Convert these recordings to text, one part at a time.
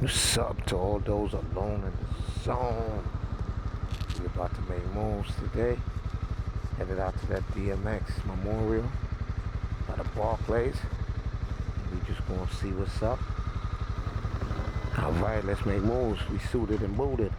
What's up to all those alone in the zone? We about to make moves today. Headed out to that DMX Memorial by the Barclays. We just gonna see what's up. Alright, let's make moves. We suited and booted.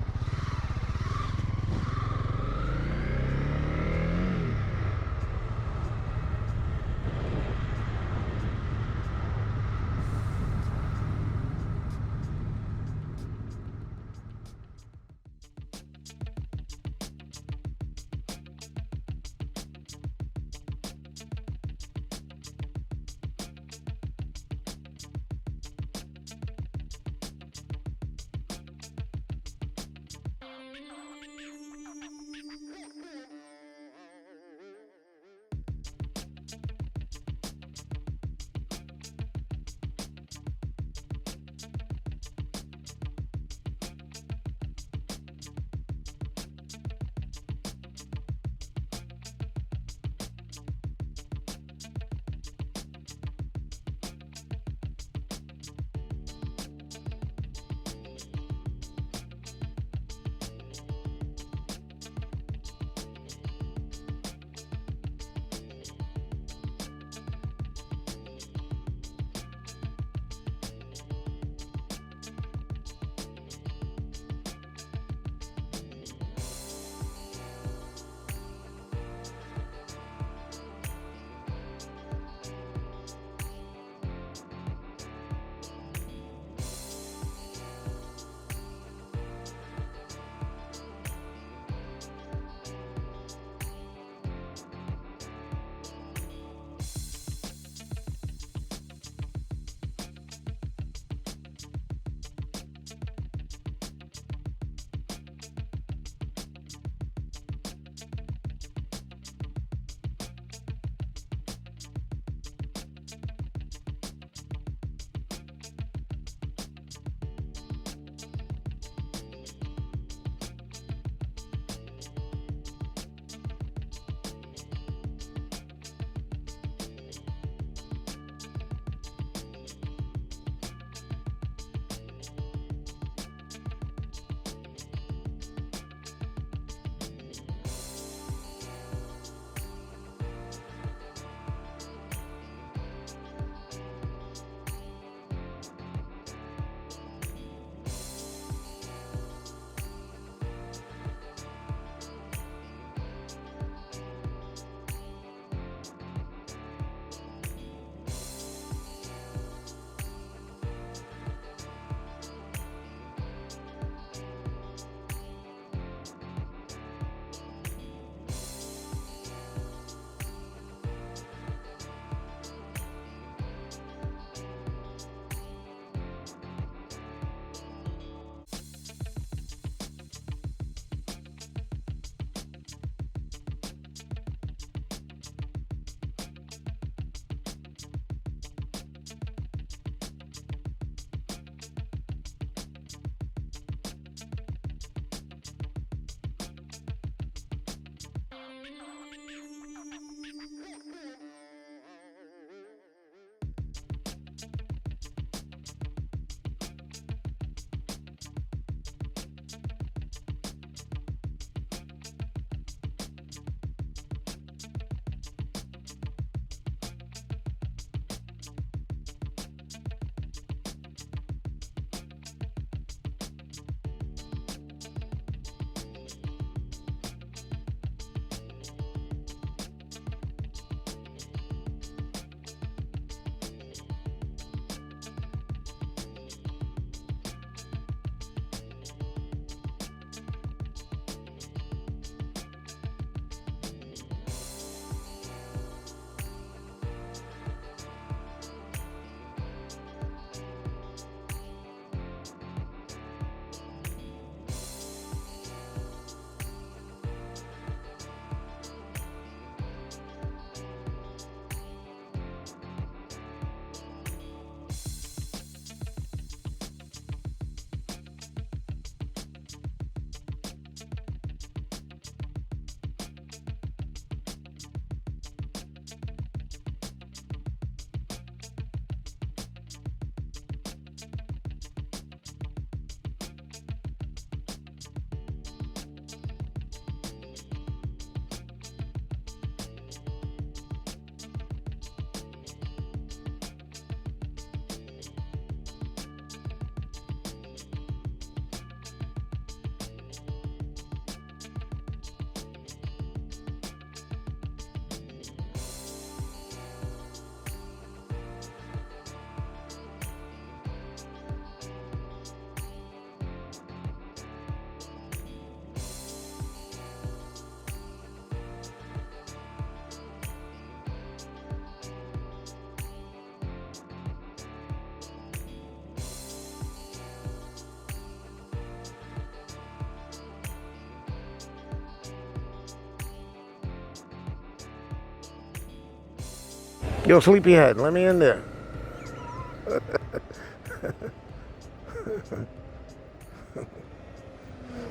Yo, sleepyhead, let me in there.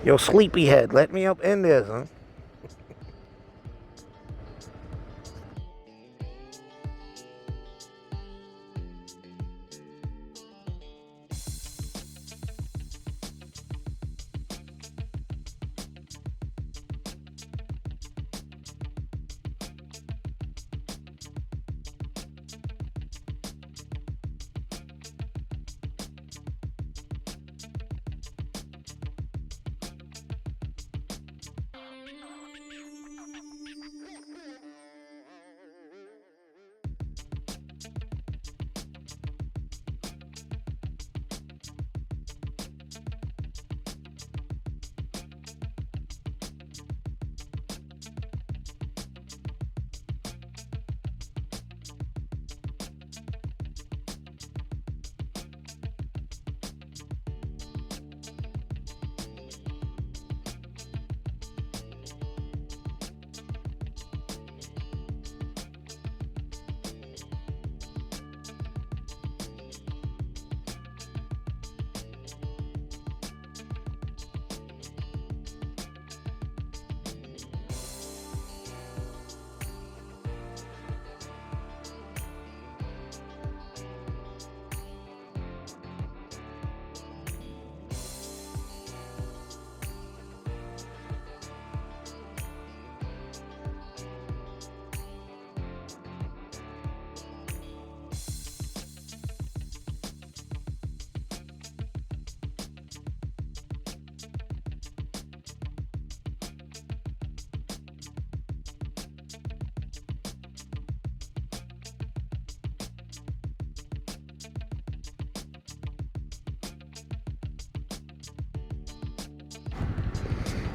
Yo, sleepyhead, let me up in there, son.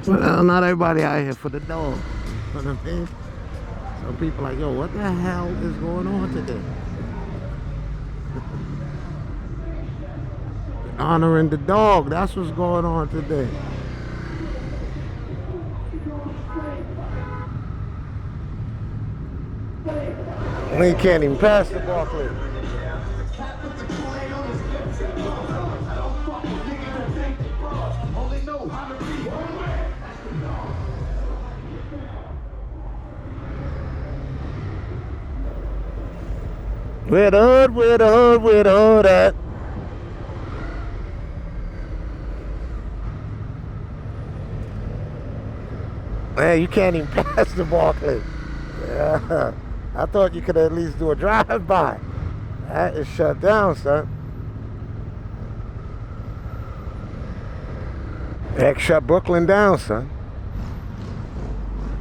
Well, not everybody out here for the dog. You know what I mean? Some people like, yo, what the hell is going on today? Honoring the dog, that's what's going on today. We can't even pass the ball clear. Where the hood at? Man, you can't even pass the ball clear. Yeah. I thought you could at least do a drive-by. That is shut down, son. X shut Brooklyn down, son.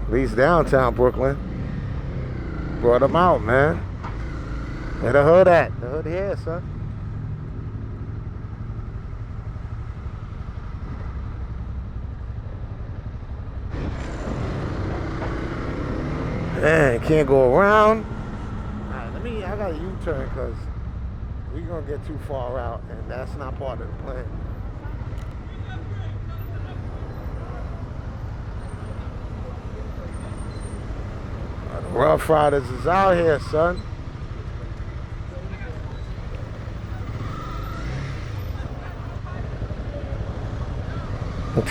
At least downtown Brooklyn. Brought them out, man. Where the hood at? The hood here, son. Man, can't go around. Alright, I got a U-turn because we're going to get too far out and that's not part of the plan. The Rough Riders is out here, son.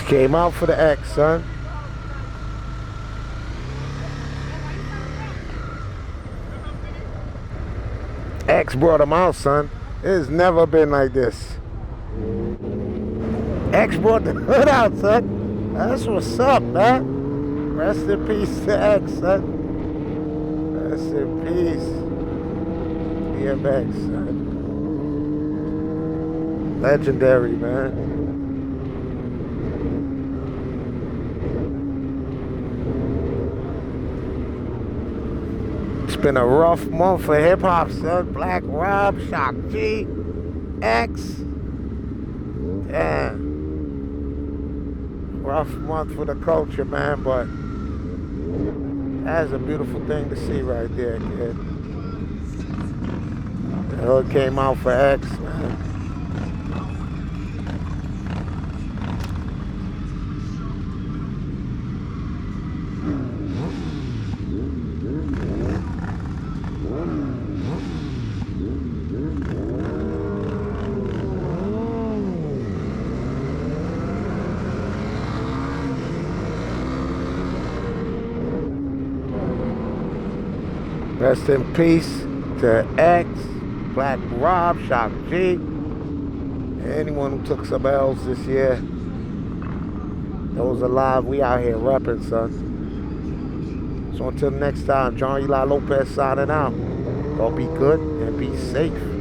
Came out for the X, son. X brought him out, son. It has never been like this. X brought the hood out, son. That's what's up, man. Rest in peace to X, son. Rest in peace. DMX, son. Legendary, man. It's been a rough month for hip-hop, son. Black Rob, Shock G, X. Damn. Rough month for the culture, man, but that's a beautiful thing to see right there, kid. The hood came out for X, man. Rest in peace to X, Black Rob, Shock G, and anyone who took some L's this year. Those alive, we out here repping, son. So until next time, John Eli Lopez signing out. Y'all be good and be safe.